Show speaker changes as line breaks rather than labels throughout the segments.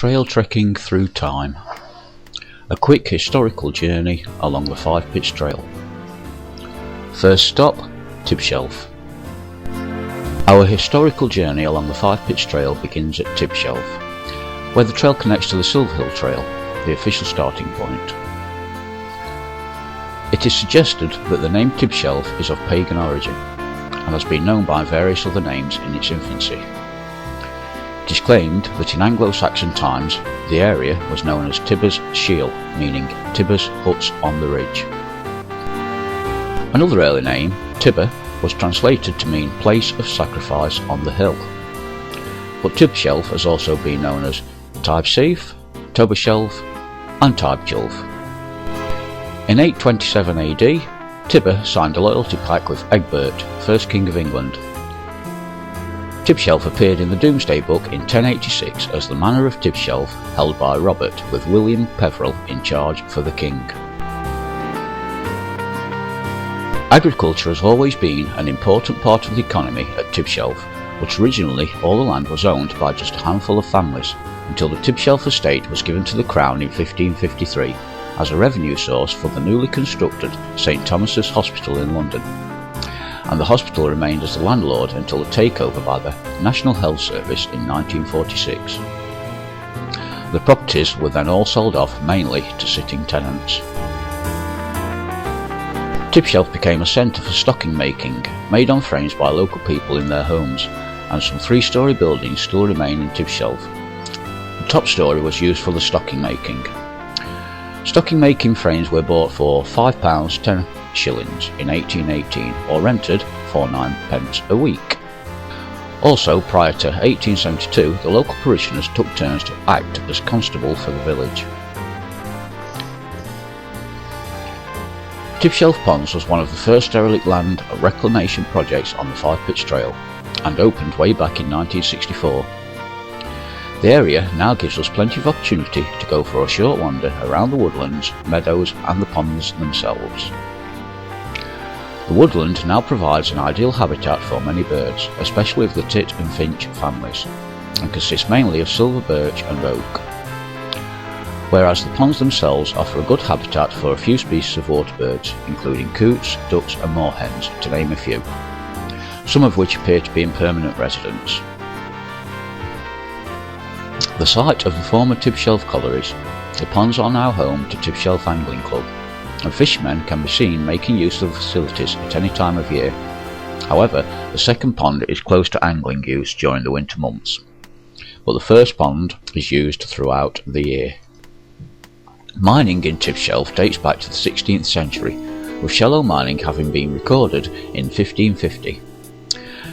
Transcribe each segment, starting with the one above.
Trail trekking through time. A quick historical journey along the Five Pitch Trail. First stop, Tibshelf. Our historical journey along the Five Pitch Trail begins at Tibshelf, where the trail connects to the Silver Hill Trail, the official starting point. It is suggested that the name Tibshelf is of pagan origin, and has been known by various other names in its infancy. It is claimed that in Anglo-Saxon times the area was known as Tibshelf, meaning Tibber's huts on the ridge. Another early name, Tibber, was translated to mean place of sacrifice on the hill, but Tibshelf has also been known as Tibshelf, Derbyshire and Tibshelf. In 827 AD, Tibber signed a loyalty pact with Egbert, first king of England. Tibshelf appeared in the Domesday Book in 1086 as the manor of Tibshelf, held by Robert, with William Peveril in charge for the king. Agriculture has always been an important part of the economy at Tibshelf, but originally all the land was owned by just a handful of families, until the Tibshelf estate was given to the Crown in 1553 as a revenue source for the newly constructed St Thomas's Hospital in London, and the hospital remained as the landlord until the takeover by the National Health Service in 1946. The properties were then all sold off mainly to sitting tenants. Tibshelf became a centre for stocking making, made on frames by local people in their homes, and some three-storey buildings still remain in Tibshelf. The top storey was used for the stocking making. Stocking making frames were bought for £5 10 shillings in 1818 or rented for 9d a week. Also, prior to 1872, the local parishioners took turns to act as constable for the village. Tibshelf Ponds was one of the first derelict land reclamation projects on the Five Pitch Trail, and opened way back in 1964. The area now gives us plenty of opportunity to go for a short wander around the woodlands, meadows and the ponds themselves. The woodland now provides an ideal habitat for many birds, especially of the tit and finch families, and consists mainly of silver birch and oak, whereas the ponds themselves offer a good habitat for a few species of water birds, including coots, ducks and moorhens, to name a few, some of which appear to be in permanent residence. The site of the former Tibshelf collieries, the ponds are now home to Tibshelf Angling Club, and fishermen can be seen making use of the facilities at any time of year. However, the second pond is closed to angling use during the winter months, but the first pond is used throughout the year. Mining in Tibshelf dates back to the 16th century, with shallow mining having been recorded in 1550.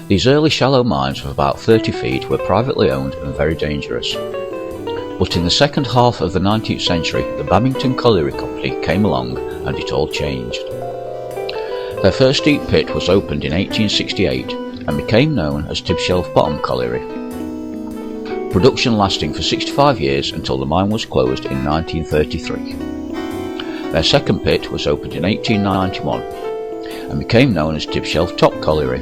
These early shallow mines of about 30 feet were privately owned and very dangerous. But in the second half of the 19th century, the Babington Colliery Company came along and it all changed. Their first deep pit was opened in 1868 and became known as Tibshelf Bottom Colliery, production lasting for 65 years until the mine was closed in 1933. Their second pit was opened in 1891 and became known as Tibshelf Top Colliery.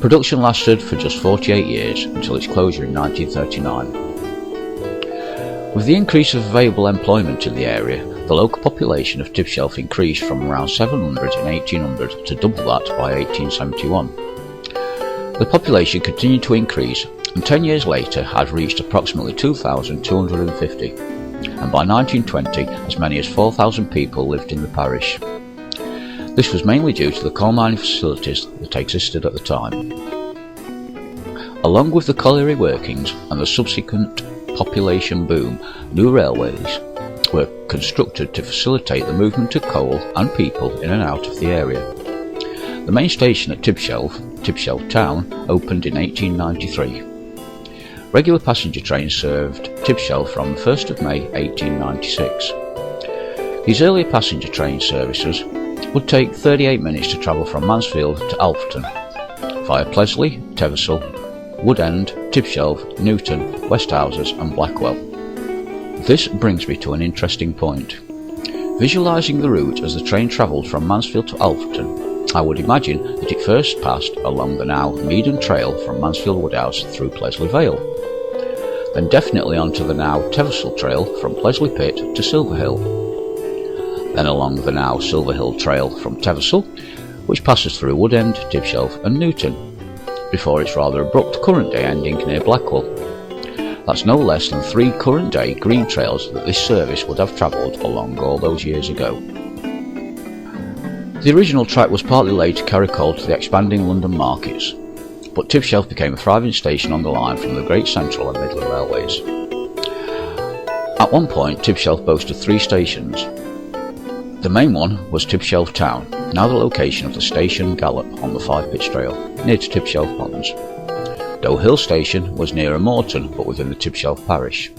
Production lasted for just 48 years until its closure in 1939. With the increase of available employment in the area, the local population of Tibshelf increased from around 700 in 1800 to double that by 1871. The population continued to increase, and 10 years later had reached approximately 2,250, and by 1920 as many as 4,000 people lived in the parish. This was mainly due to the coal mining facilities that existed at the time. Along with the colliery workings and the subsequent population boom, new railways were constructed to facilitate the movement of coal and people in and out of the area. The main station at Tibshelf Town, opened in 1893. Regular passenger trains served Tibshelf from the 1st of May 1896. These earlier passenger train services would take 38 minutes to travel from Mansfield to Alfreton, via Plesley, Teversall, Woodend, Tibshelf, Newton, Westhouses and Blackwell. This brings me to an interesting point. Visualising the route as the train travelled from Mansfield to Alfreton, I would imagine that it first passed along the now Meaden Trail from Mansfield Woodhouse through Plesley Vale. then definitely onto the now Tibshelf Trail from Plesley Pit to Silver Hill, then along the now Silver Hill Trail from Tibshelf, which passes through Woodend, Tibshelf and Newton, before its rather abrupt current day ending near Blackwell. That's no less than 3 current day green trails that this service would have travelled along all those years ago. The original track was partly laid to carry coal to the expanding London markets, but Tibshelf became a thriving station on the line from the Great Central and Midland Railways. At one point, Tibshelf boasted 3 stations. The main one was Tibshelf Town, now the location of the station gallop on the 5-pitch trail, near to Tibshelf Ponds. Doe Hill Station was nearer Moreton, but within the Tibshelf parish.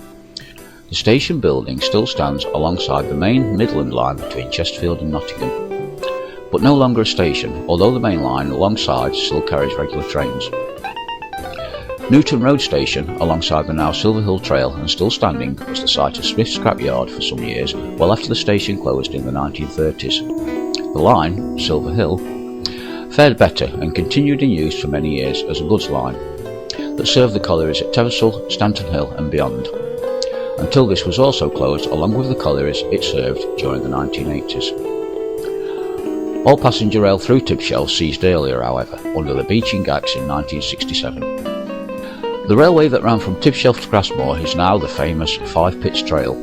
The station building still stands alongside the main Midland line between Chesterfield and Nottingham, but no longer a station, although the main line alongside still carries regular trains. Newton Road Station, alongside the now Silver Hill Trail and still standing, was the site of Smith's Scrapyard for some years, well after the station closed in the 1930s. The line, Silver Hill, fared better and continued in use for many years as a goods line that served the collieries at Tibshelf, Stanton Hill and beyond, until this was also closed along with the collieries it served during the 1980s. All passenger rail through Tibshelf ceased earlier, however, under the Beeching Acts in 1967. The railway that ran from Tibshelf to Grassmoor is now the famous 5-pitch trail.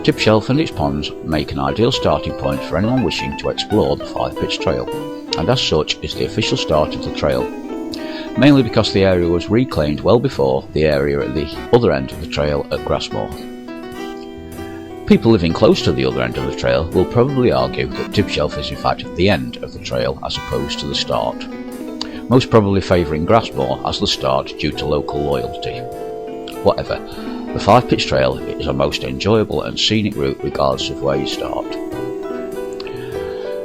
Tibshelf and its ponds make an ideal starting point for anyone wishing to explore the 5-pitch trail, and as such is the official start of the trail, mainly because the area was reclaimed well before the area at the other end of the trail at Grassmoor. People living close to the other end of the trail will probably argue that Tibshelf is in fact at the end of the trail as opposed to the start, most probably favouring Grassmoor as the start due to local loyalty. Whatever, the 5-pitch trail is a most enjoyable and scenic route regardless of where you start.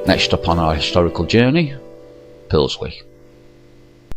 Next up on our historical journey, Pilsley.